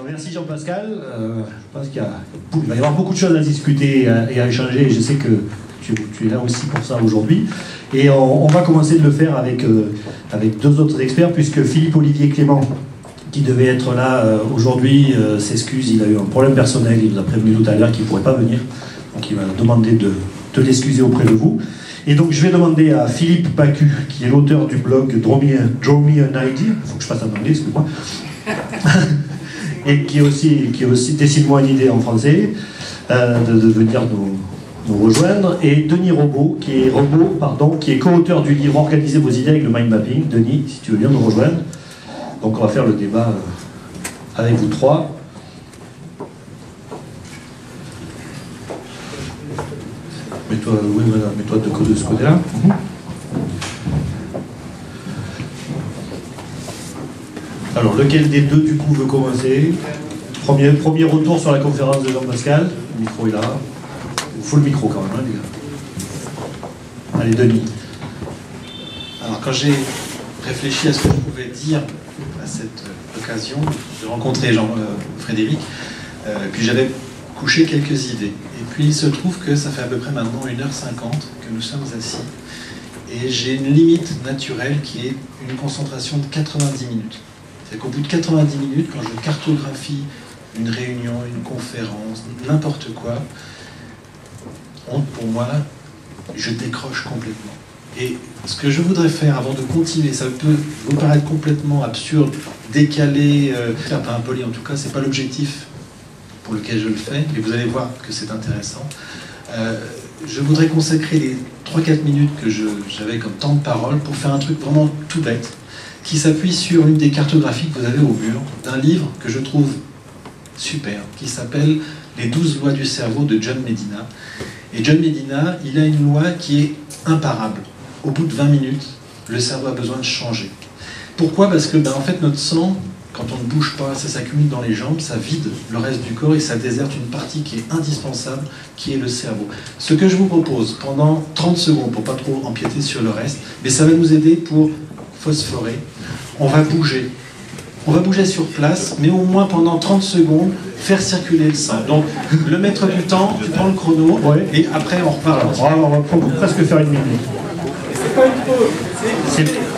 Merci Jean-Pascal. Je pense qu'il va y avoir beaucoup de choses à discuter et à échanger. Je sais que tu es là aussi pour ça aujourd'hui. Et on va commencer de le faire avec deux autres experts, puisque Philippe-Olivier Clément, qui devait être là aujourd'hui, s'excuse. Il a eu un problème personnel. Il nous a prévenu tout à l'heure qu'il ne pourrait pas venir. Donc il m'a demandé de l'excuser auprès de vous. Et donc je vais demander à Philippe Pacu, qui est l'auteur du blog Draw Me an Idea. Il faut que je fasse un anglais, excuse-moi. Et qui est aussi Dessine-moi une idée en français, de venir nous rejoindre. Et Denis Robot, qui est co-auteur du livre Organisez vos idées avec le mind mapping. Denis, si tu veux bien nous rejoindre. Donc on va faire le débat avec vous trois. Mets-toi de ce côté-là. Alors, lequel des deux, du coup, veut commencer? Premier retour sur la conférence de Jean-Pascal. Le micro est là. Il faut le micro quand même, hein, les gars. Allez, Denis. Alors, quand j'ai réfléchi à ce que je pouvais dire à cette occasion de rencontrer Frédéric, puis j'avais couché quelques idées. Et puis, il se trouve que ça fait à peu près maintenant 1h50 que nous sommes assis. Et j'ai une limite naturelle qui est une concentration de 90 minutes. C'est-à-dire qu'au bout de 90 minutes, quand je cartographie une réunion, une conférence, n'importe quoi, pour moi, je décroche complètement. Et ce que je voudrais faire avant de continuer, ça peut vous paraître complètement absurde, décalé, pas impoli en tout cas, c'est pas l'objectif pour lequel je le fais, mais vous allez voir que c'est intéressant. Je voudrais consacrer les 3-4 minutes que j'avais comme temps de parole pour faire un truc vraiment tout bête, qui s'appuie sur une des cartographies que vous avez au mur, d'un livre que je trouve super, qui s'appelle « Les 12 lois du cerveau » de John Medina. Et John Medina, il a une loi qui est imparable. Au bout de 20 minutes, le cerveau a besoin de changer. Pourquoi? Parce que en fait, notre sang, quand on ne bouge pas, ça s'accumule dans les jambes, ça vide le reste du corps et ça déserte une partie qui est indispensable, qui est le cerveau. Ce que je vous propose pendant 30 secondes, pour pas trop empiéter sur le reste, mais ça va nous aider pour phosphorer. On va bouger. On va bouger sur place, mais au moins pendant 30 secondes, faire circuler le sang. Donc, le maître du temps, tu prends le chrono, ouais. Et après on repart. Alors, on va presque faire une minute. C'est pas une pause.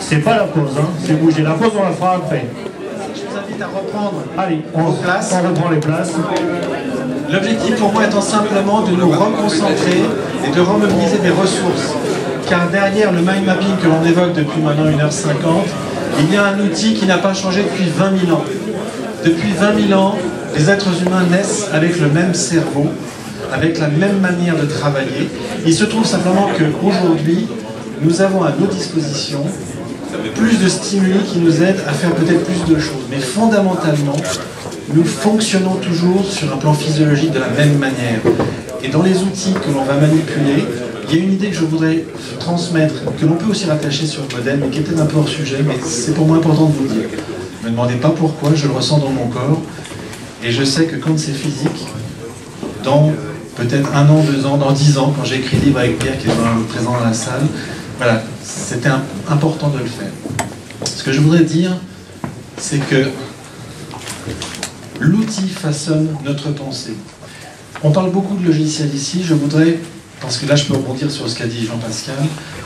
C'est pas la pause, hein. C'est bouger. La pause, on la fera après. Je vous invite à reprendre. Allez, on reprend les places. L'objectif pour moi étant simplement de nous reconcentrer et de remobiliser des ressources. Car derrière le mind mapping que l'on évoque depuis maintenant 1h50, il y a un outil qui n'a pas changé depuis 20 000 ans. Depuis 20 000 ans, les êtres humains naissent avec le même cerveau, avec la même manière de travailler. Il se trouve simplement qu'aujourd'hui, nous avons à nos dispositions plus de stimuli qui nous aident à faire peut-être plus de choses. Mais fondamentalement, nous fonctionnons toujours sur un plan physiologique de la même manière. Et dans les outils que l'on va manipuler, il y a une idée que je voudrais transmettre, que l'on peut aussi rattacher sur le modèle, mais qui est peut-être un peu hors sujet, mais c'est pour moi important de vous le dire. Ne me demandez pas pourquoi, je le ressens dans mon corps, et je sais que quand c'est physique, dans peut-être 1 an, 2 ans, dans 10 ans, quand j'écris livre avec Pierre qui est présent dans la salle, voilà, c'était important de le faire. Ce que je voudrais dire, c'est que l'outil façonne notre pensée. On parle beaucoup de logiciel ici, je voudrais, parce que là je peux rebondir sur ce qu'a dit Jean-Pascal,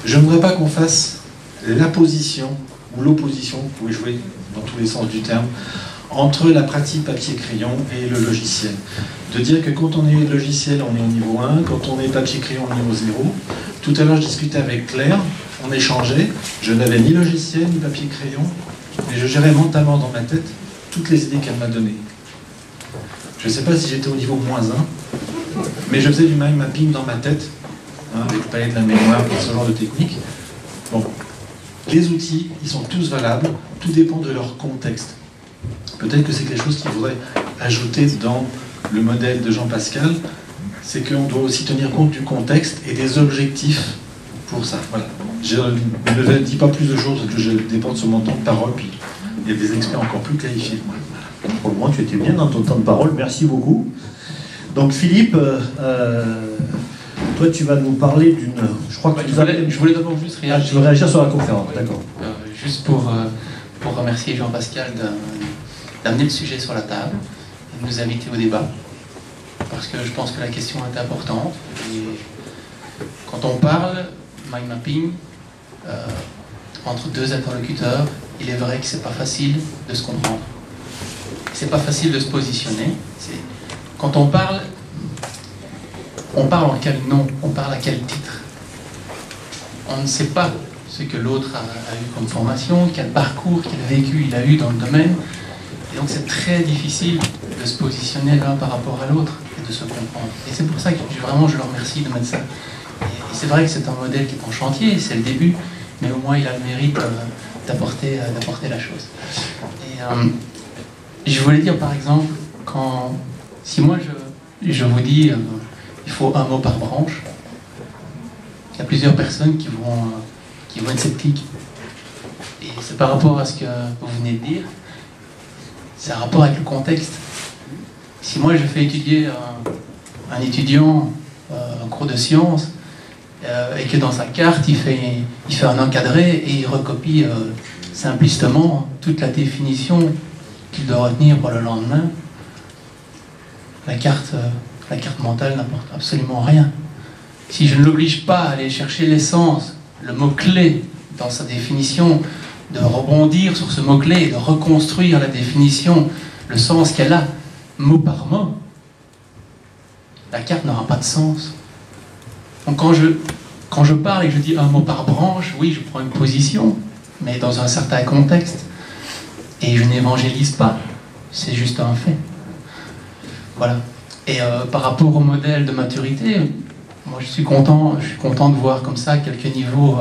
je ne voudrais pas qu'on fasse la position ou l'opposition, vous pouvez jouer dans tous les sens du terme, entre la pratique papier-crayon et le logiciel. De dire que quand on est logiciel, on est au niveau 1, quand on est papier-crayon, on est au niveau 0. Tout à l'heure, je discutais avec Claire, on échangeait, je n'avais ni logiciel, ni papier-crayon, mais je gérais mentalement dans ma tête toutes les idées qu'elle m'a données. Je ne sais pas si j'étais au niveau -1, mais je faisais du mind mapping dans ma tête, hein, avec le palais de la mémoire, ce genre de technique. Bon, les outils, ils sont tous valables, tout dépend de leur contexte. Peut-être que c'est quelque chose qu'il faudrait ajouter dans le modèle de Jean-Pascal, c'est qu'on doit aussi tenir compte du contexte et des objectifs pour ça. Voilà. Je ne dis pas plus de choses parce que je dépends sur mon temps de parole, puis il y a des experts encore plus qualifiés que moi. Voilà. Pour le moment, tu étais bien dans ton temps de parole, merci beaucoup. Donc Philippe, toi tu vas nous parler d'une... Je crois que je voulais d'abord juste réagir. Ah, tu veux réagir sur la conférence, d'accord. Juste pour remercier Jean-Pascal d'amener le sujet sur la table. nous inviter au débat, parce que je pense que la question est importante. Et quand on parle mind mapping entre deux interlocuteurs, il est vrai que c'est pas facile de se comprendre. C'est pas facile de se positionner. Quand on parle en quel nom, on parle à quel titre. On ne sait pas ce que l'autre a eu comme formation, quel parcours, quel vécu il a eu dans le domaine. Et donc c'est très difficile de se positionner l'un par rapport à l'autre et de se comprendre. Et c'est pour ça que vraiment je le remercie de mettre ça. Et c'est vrai que c'est un modèle qui est en chantier, c'est le début, mais au moins il a le mérite d'apporter la chose. Et je voulais dire par exemple, si moi je vous dis il faut un mot par branche, il y a plusieurs personnes qui vont être sceptiques. Et c'est par rapport à ce que vous venez de dire, c'est un rapport avec le contexte. Si moi je fais étudier un étudiant un cours de sciences et que dans sa carte il fait un encadré et il recopie simplistement toute la définition qu'il doit retenir pour le lendemain, la carte mentale n'apporte absolument rien. Si je ne l'oblige pas à aller chercher l'essence, le mot-clé dans sa définition, de rebondir sur ce mot-clé et de reconstruire la définition, le sens qu'elle a, mot par mot, la carte n'aura pas de sens. Donc quand je parle et que je dis un mot par branche, oui, je prends une position, mais dans un certain contexte. Et je n'évangélise pas, c'est juste un fait. Voilà. Et par rapport au modèle de maturité, moi je suis content de voir comme ça quelques niveaux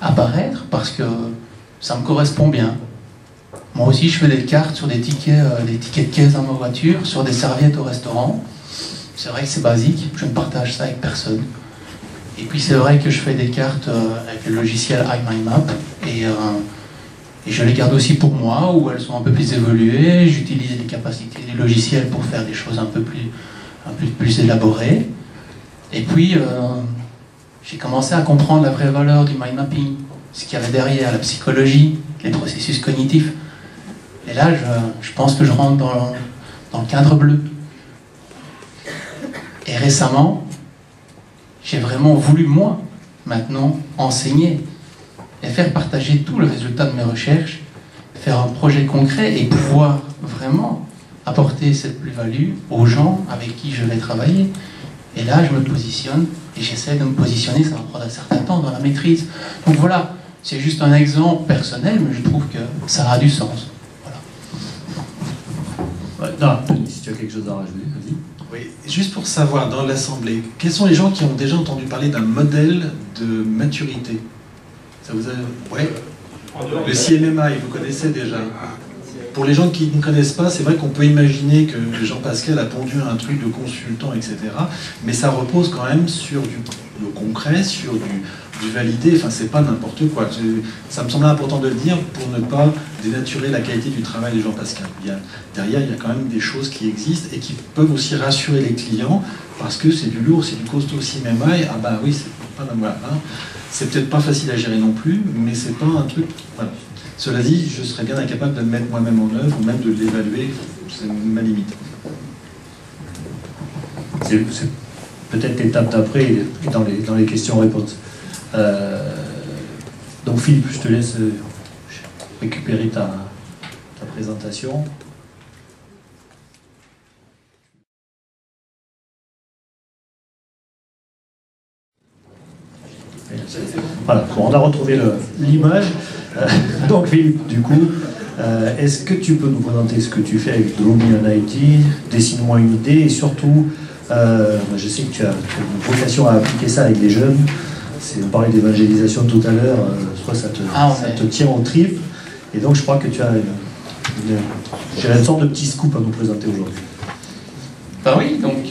apparaître, parce que ça me correspond bien. Moi aussi je fais des cartes sur des tickets de caisse dans ma voiture, sur des serviettes au restaurant. C'est vrai que c'est basique, je ne partage ça avec personne. Et puis c'est vrai que je fais des cartes avec le logiciel iMindMap, et je les garde aussi pour moi, où elles sont un peu plus évoluées. J'utilise les capacités des logiciels pour faire des choses un peu plus élaborées. Et puis, j'ai commencé à comprendre la vraie valeur du mind mapping, ce qu'il y avait derrière, la psychologie, les processus cognitifs. Et là, je pense que je rentre dans le cadre bleu. Et récemment, j'ai vraiment voulu, moi, maintenant, enseigner et faire partager tout le résultat de mes recherches, faire un projet concret et pouvoir vraiment apporter cette plus-value aux gens avec qui je vais travailler. Et là, je me positionne, et j'essaie de me positionner, ça va prendre un certain temps dans la maîtrise. Donc voilà, c'est juste un exemple personnel, mais je trouve que ça a du sens. Voilà. Ouais, non, si tu as quelque chose à rajouter, vas-y. Oui, juste pour savoir, dans l'Assemblée, quels sont les gens qui ont déjà entendu parler d'un modèle de maturité? Ça vous a... Ouais. Le CMMI, vous connaissez déjà. Pour les gens qui ne connaissent pas, c'est vrai qu'on peut imaginer que Jean-Pascal a pondu un truc de consultant, etc. Mais ça repose quand même sur du concret, sur du validé. Enfin, c'est pas n'importe quoi. Ça me semblait important de le dire pour ne pas dénaturer la qualité du travail de Jean-Pascal. Derrière, il y a quand même des choses qui existent et qui peuvent aussi rassurer les clients, parce que c'est du lourd, c'est du costaud CMMI. Ah bah oui, c'est pas... Voilà, hein. C'est peut-être pas facile à gérer non plus, mais c'est pas un truc... Voilà. Cela dit, je serais bien incapable de le mettre moi-même en œuvre, ou même de l'évaluer, c'est ma limite. C'est peut-être l'étape d'après, dans les questions-réponses. Donc Philippe, je te laisse récupérer ta présentation. Voilà, bon, on a retrouvé l'image. Donc Philippe, du coup, est-ce que tu peux nous présenter ce que tu fais avec Draw Me an ID, dessine-moi une idée, et surtout, je sais que tu as une vocation à appliquer ça avec les jeunes. On parlait d'évangélisation tout à l'heure, soit ça te tient au trip, et donc je crois que tu as une sorte de petit scoop à nous présenter aujourd'hui. Ben oui, donc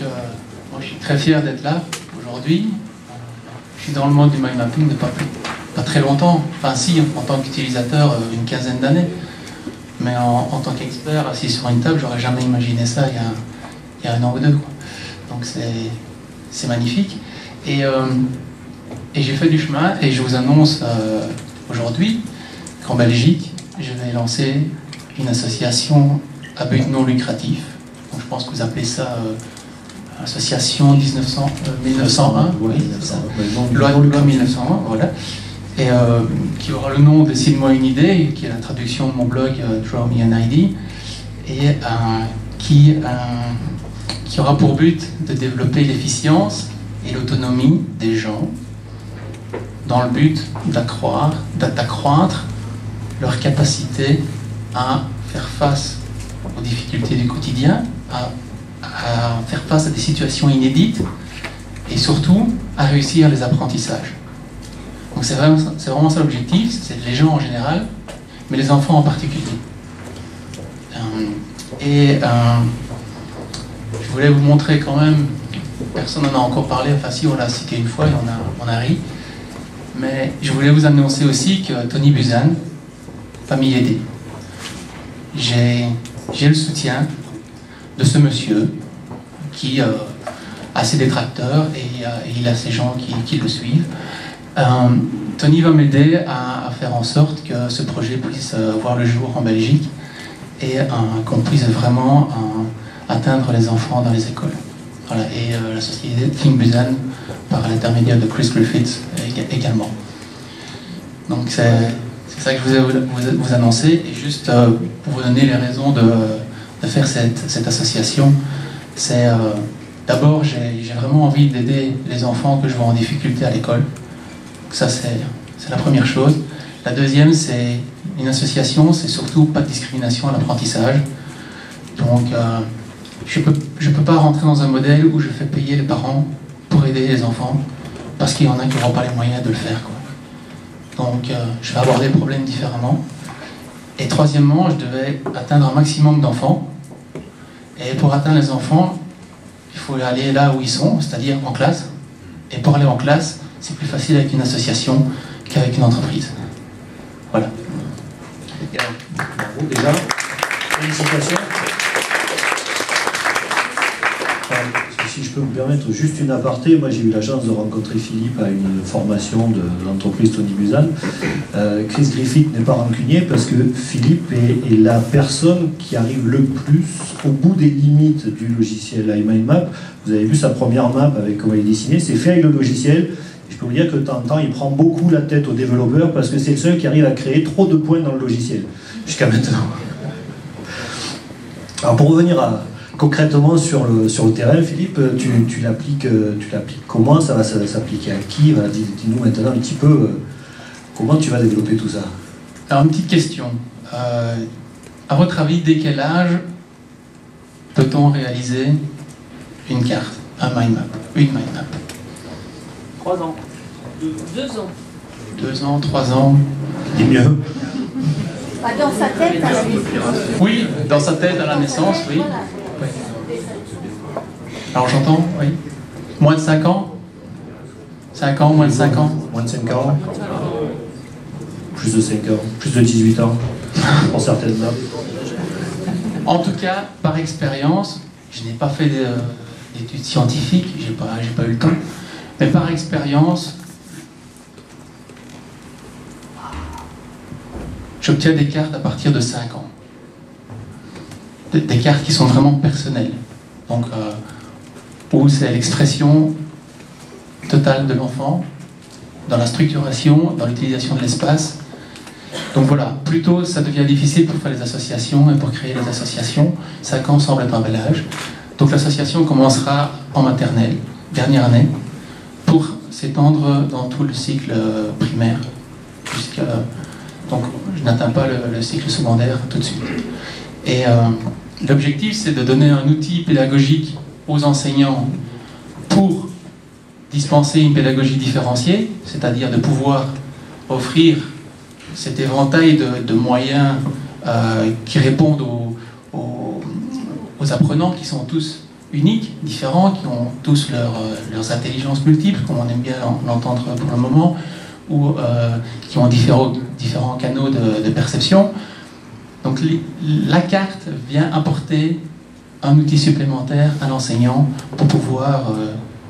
moi je suis très fier d'être là aujourd'hui. Je suis dans le monde du mind mapping depuis pas très longtemps, enfin si, en tant qu'utilisateur, une quinzaine d'années, mais en tant qu'expert assis sur une table, j'aurais jamais imaginé ça il y a un an ou deux, quoi. Donc c'est magnifique, et j'ai fait du chemin, et je vous annonce aujourd'hui qu'en Belgique, je vais lancer une association à but non lucratif je pense que vous appelez ça Association 1901, oui, c'est ça. Loi 1901, voilà. Et qui aura le nom de Cite-moi une idée, qui est la traduction de mon blog Draw Me an ID, et qui aura pour but de développer l'efficience et l'autonomie des gens dans le but d'accroître leur capacité à faire face aux difficultés du quotidien, à faire face à des situations inédites et surtout à réussir les apprentissages. Donc c'est vraiment ça l'objectif, c'est les gens en général, mais les enfants en particulier. Je voulais vous montrer quand même, personne n'en a encore parlé, enfin si on l'a cité une fois et on a ri, mais je voulais vous annoncer aussi que Tony Buzan va m'y aider. J'ai le soutien de ce monsieur qui a ses détracteurs et il a ses gens qui le suivent. Tony va m'aider à faire en sorte que ce projet puisse voir le jour en Belgique et qu'on puisse vraiment atteindre les enfants dans les écoles. Voilà. Et la société Think Buzan par l'intermédiaire de Chris Griffiths également. Donc c'est ça que je voulais vous annoncer, et juste pour vous donner les raisons de faire cette association. C'est d'abord, j'ai vraiment envie d'aider les enfants que je vois en difficulté à l'école. Ça, c'est la première chose. La deuxième, c'est une association, c'est surtout pas de discrimination à l'apprentissage. Donc, je peux pas rentrer dans un modèle où je fais payer les parents pour aider les enfants, parce qu'il y en a qui n'auront pas les moyens de le faire, quoi. Donc, je vais aborder le problème différemment. Et troisièmement, je devais atteindre un maximum d'enfants. Et pour atteindre les enfants, il faut aller là où ils sont, c'est-à-dire en classe. Et pour aller en classe, c'est plus facile avec une association qu'avec une entreprise. Voilà. Bravo déjà. Félicitations. Si je peux me permettre juste une aparté, moi j'ai eu la chance de rencontrer Philippe à une formation de l'entreprise Tony Buzan. Chris Griffith n'est pas rancunier parce que Philippe est la personne qui arrive le plus au bout des limites du logiciel iMindMap. Vous avez vu sa première map avec comment il est dessiné, c'est fait avec le logiciel. Je peux vous dire que de temps en temps, il prend beaucoup la tête aux développeurs parce que c'est le seul qui arrive à créer trop de points dans le logiciel, jusqu'à maintenant. Alors pour revenir concrètement sur le terrain, Philippe, tu l'appliques comment? Ça va s'appliquer à qui? Dis-nous maintenant un petit peu comment tu vas développer tout ça. Alors une petite question. À votre avis, dès quel âge peut-on réaliser une carte, un mind map, une mind map? 3 ans. 2 ans. 2 ans, 3 ans. Et mieux. Dans sa tête à la naissance. Oui, dans sa tête à la naissance, oui. Oui. Alors j'entends, oui. Moins de 5 ans? 5 ans, moins de 5 ans? Moins de 5 ans. Plus de 5 ans. Plus de 18 ans. Pour certaines dames. En tout cas, par expérience, je n'ai pas fait d'études scientifiques, j'ai pas eu le temps, mais par expérience, j'obtiens des cartes à partir de 5 ans. Des cartes qui sont vraiment personnelles. Donc, où c'est l'expression totale de l'enfant, dans la structuration, dans l'utilisation de l'espace. Donc voilà, plutôt ça devient difficile pour faire les associations et pour créer les associations. 5 ans semble être un bel âge. Donc l'association commencera en maternelle, dernière année, pour s'étendre dans tout le cycle primaire. Donc je n'atteins pas le cycle secondaire tout de suite. Et l'objectif, c'est de donner un outil pédagogique aux enseignants pour dispenser une pédagogie différenciée, c'est-à-dire de pouvoir offrir cet éventail de moyens qui répondent aux apprenants qui sont tous uniques, différents, qui ont tous leurs intelligences multiples, comme on aime bien l'entendre pour le moment, ou qui ont différents canaux de perception. Donc la carte vient apporter un outil supplémentaire à l'enseignant pour pouvoir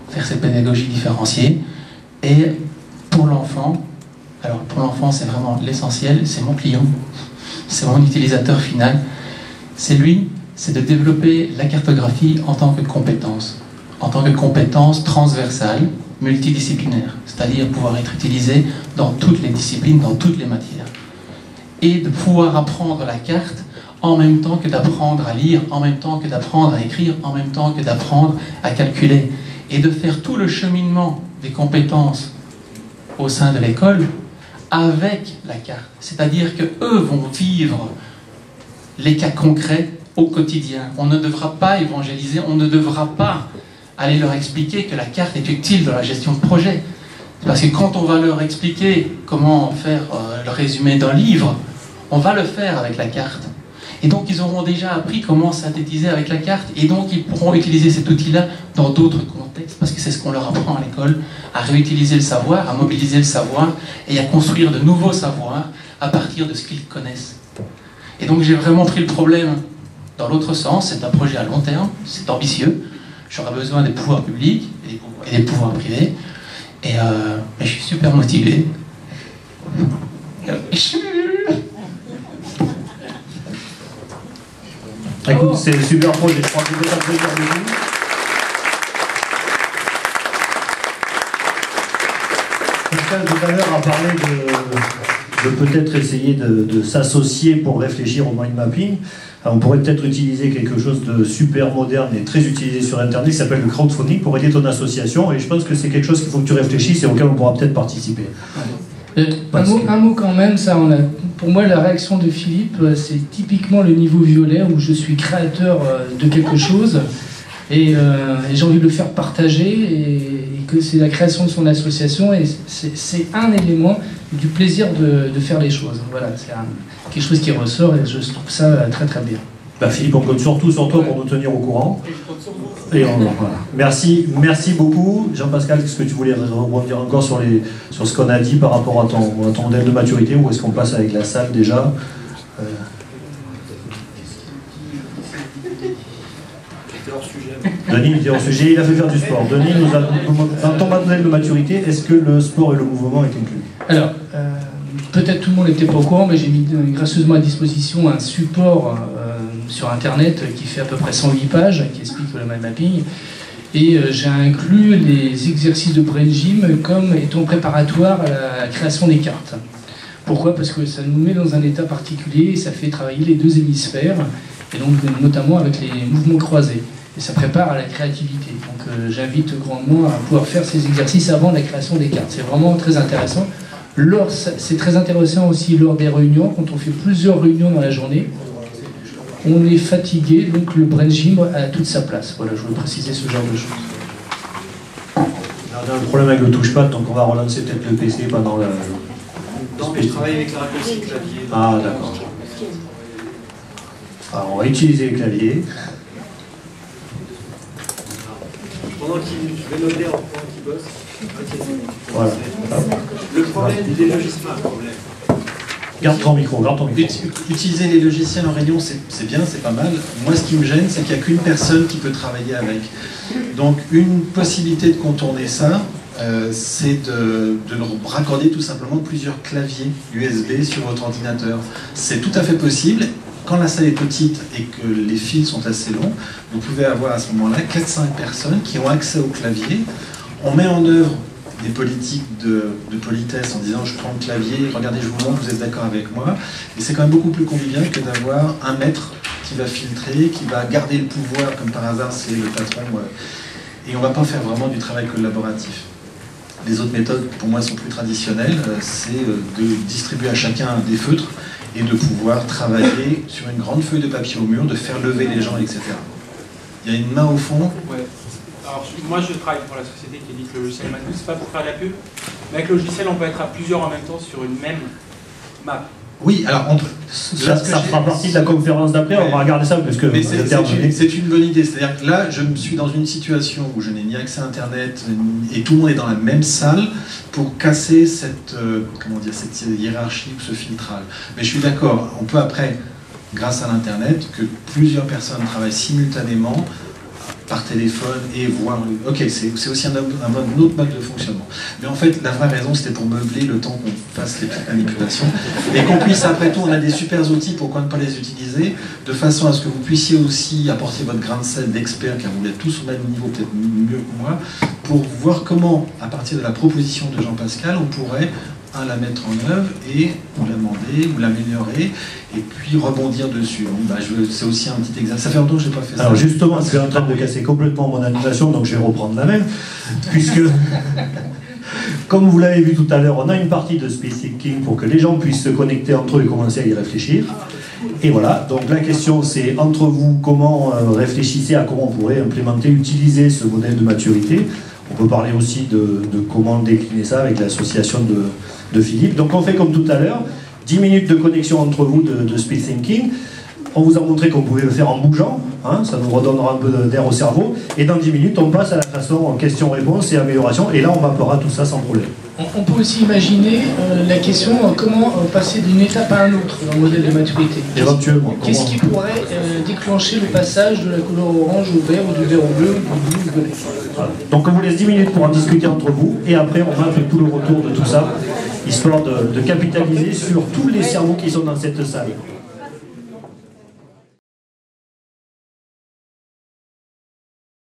faire cette pédagogie différenciée. Et pour l'enfant, alors pour l'enfant c'est vraiment l'essentiel, c'est mon client, c'est mon utilisateur final, c'est lui c'est de développer la cartographie en tant que compétence transversale, multidisciplinaire, c'est-à-dire pouvoir être utilisée dans toutes les disciplines, dans toutes les matières. Et de pouvoir apprendre la carte en même temps que d'apprendre à lire, en même temps que d'apprendre à écrire, en même temps que d'apprendre à calculer. Et de faire tout le cheminement des compétences au sein de l'école avec la carte. C'est-à-dire qu'eux vont vivre les cas concrets au quotidien. On ne devra pas évangéliser, on ne devra pas aller leur expliquer que la carte est utile dans la gestion de projet. Parce que quand on va leur expliquer comment faire le résumé d'un livre, on va le faire avec la carte. Et donc ils auront déjà appris comment synthétiser avec la carte, et donc ils pourront utiliser cet outil-là dans d'autres contextes, parce que c'est ce qu'on leur apprend à l'école, à réutiliser le savoir, à mobiliser le savoir, et à construire de nouveaux savoirs à partir de ce qu'ils connaissent. Et donc j'ai vraiment pris le problème dans l'autre sens, c'est un projet à long terme, c'est ambitieux, j'aurai besoin des pouvoirs publics et des pouvoirs privés, et je suis super motivé. Écoute, c'est un super projet, je crois que vous êtes un peu fiers de vous. Pascal, tout à l'heure, a parlé de peut-être essayer de s'associer pour réfléchir au mind mapping. Alors, on pourrait peut-être utiliser quelque chose de super moderne et très utilisé sur Internet qui s'appelle le crowdfunding pour aider ton association, et je pense que c'est quelque chose qu'il faut que tu réfléchisses et auquel on pourra peut-être participer. Un mot quand même, ça, pour moi la réaction de Philippe, c'est typiquement le niveau violet où je suis créateur de quelque chose et j'ai envie de le faire partager, et que c'est la création de son association, et c'est un élément du plaisir de faire les choses. Voilà, c'est quelque chose qui ressort, et je trouve ça très très bien. Bah Philippe, on compte surtout sur toi pour nous tenir au courant. Et voilà. Merci beaucoup. Jean-Pascal, est-ce que tu voulais rebondir encore sur ce qu'on a dit par rapport à ton modèle de maturité, ou est-ce qu'on passe avec la salle déjà Denis était hors sujet, il a fait faire du sport. Denis, dans ton modèle de maturité, est-ce que le sport et le mouvement est inclus? Alors, peut-être tout le monde n'était pas au courant, mais j'ai mis gracieusement à disposition un support sur Internet qui fait à peu près 108 pages, qui explique le mind mapping. Et j'ai inclus les exercices de brain gym comme étant préparatoires à la création des cartes. Pourquoi? Parce que ça nous met dans un état particulier et ça fait travailler les deux hémisphères, et donc notamment avec les mouvements croisés. Et ça prépare à la créativité. Donc j'invite grandement à pouvoir faire ces exercices avant la création des cartes. C'est vraiment très intéressant. C'est très intéressant aussi lors des réunions, quand on fait plusieurs réunions dans la journée. On est fatigué, donc le brain gym a toute sa place. Voilà, je voulais préciser ce genre de choses. On a un problème avec le touchpad, donc on va relancer peut-être le PC pendant le... Non, mais je travaille avec la raccourci clavier. Ah, d'accord. Alors, on va utiliser le clavier. Pendant je vais noter en pendant qu'il bosse. Voilà. Le problème des logiciels, un problème. Garde ton micro. Utiliser les logiciels en réunion, c'est bien, c'est pas mal. Moi, ce qui me gêne, c'est qu'il n'y a qu'une personne qui peut travailler avec. Donc, une possibilité de contourner ça, c'est de raccorder tout simplement plusieurs claviers USB sur votre ordinateur. C'est tout à fait possible. Quand la salle est petite et que les fils sont assez longs, vous pouvez avoir à ce moment-là 4-5 personnes qui ont accès au clavier. On met en œuvre des politiques de politesse en disant je prends le clavier, regardez, je vous montre, vous êtes d'accord avec moi. Et c'est quand même beaucoup plus convivial que d'avoir un maître qui va filtrer, qui va garder le pouvoir, comme par hasard c'est le patron. Et on ne va pas faire vraiment du travail collaboratif. Les autres méthodes, pour moi, sont plus traditionnelles. C'est de distribuer à chacun des feutres et de pouvoir travailler sur une grande feuille de papier au mur, de faire lever les gens, etc. Il y a une main au fond. Ouais. Alors, moi, je travaille pour la société qui édite le logiciel Matou, c'est pas pour faire de la pub, mais avec le logiciel, on peut être à plusieurs en même temps sur une même map. Oui, alors ça fera partie de la conférence d'après, on va regarder ça parce que c'est une bonne idée. C'est-à-dire que là, je me suis dans une situation où je n'ai ni accès à Internet et tout le monde est dans la même salle pour casser cette hiérarchie ou ce filtrage. Mais je suis d'accord, on peut après, grâce à l'Internet, que plusieurs personnes travaillent simultanément par téléphone et voir... Ok, c'est aussi un autre mode de fonctionnement. Mais en fait, la vraie raison, c'était pour meubler le temps qu'on fasse les petites manipulations et qu'on puisse, après tout, on a des super outils, pourquoi ne pas les utiliser, de façon à ce que vous puissiez aussi apporter votre grain de sel d'expert, car vous êtes tous au même niveau, peut-être mieux que moi, pour voir comment, à partir de la proposition de Jean-Pascal, on pourrait la mettre en œuvre et ou l'amender ou l'améliorer et puis rebondir dessus. Donc, c'est aussi un petit exercice. Ça fait longtemps que je n'ai pas fait ça. Alors justement, c'est en train de casser complètement mon animation, donc je vais reprendre la même, puisque, comme vous l'avez vu tout à l'heure, on a une partie de Speed Thinking pour que les gens puissent se connecter entre eux et commencer à y réfléchir. Et voilà, donc la question c'est, entre vous, comment réfléchissez à comment on pourrait implémenter, utiliser ce modèle de maturité. On peut parler aussi de comment décliner ça avec l'association de Philippe. Donc on fait comme tout à l'heure, 10 minutes de connexion entre vous de Speed Thinking. On vous a montré qu'on pouvait le faire en bougeant, hein, ça nous redonnera un peu d'air au cerveau. Et dans 10 minutes, on passe à la façon question-réponse et amélioration. Et là, on mappera tout ça sans problème. On peut aussi imaginer la question comment passer d'une étape à un autre dans le modèle de maturité. Éventuellement. Qu'est-ce qui pourrait déclencher le passage de la couleur orange au vert ou du vert au bleu ou du bleu au violet? Voilà. Donc on vous laisse 10 minutes pour en discuter entre vous et après on va faire tout le retour de tout ça, histoire de capitaliser sur tous les cerveaux qui sont dans cette salle.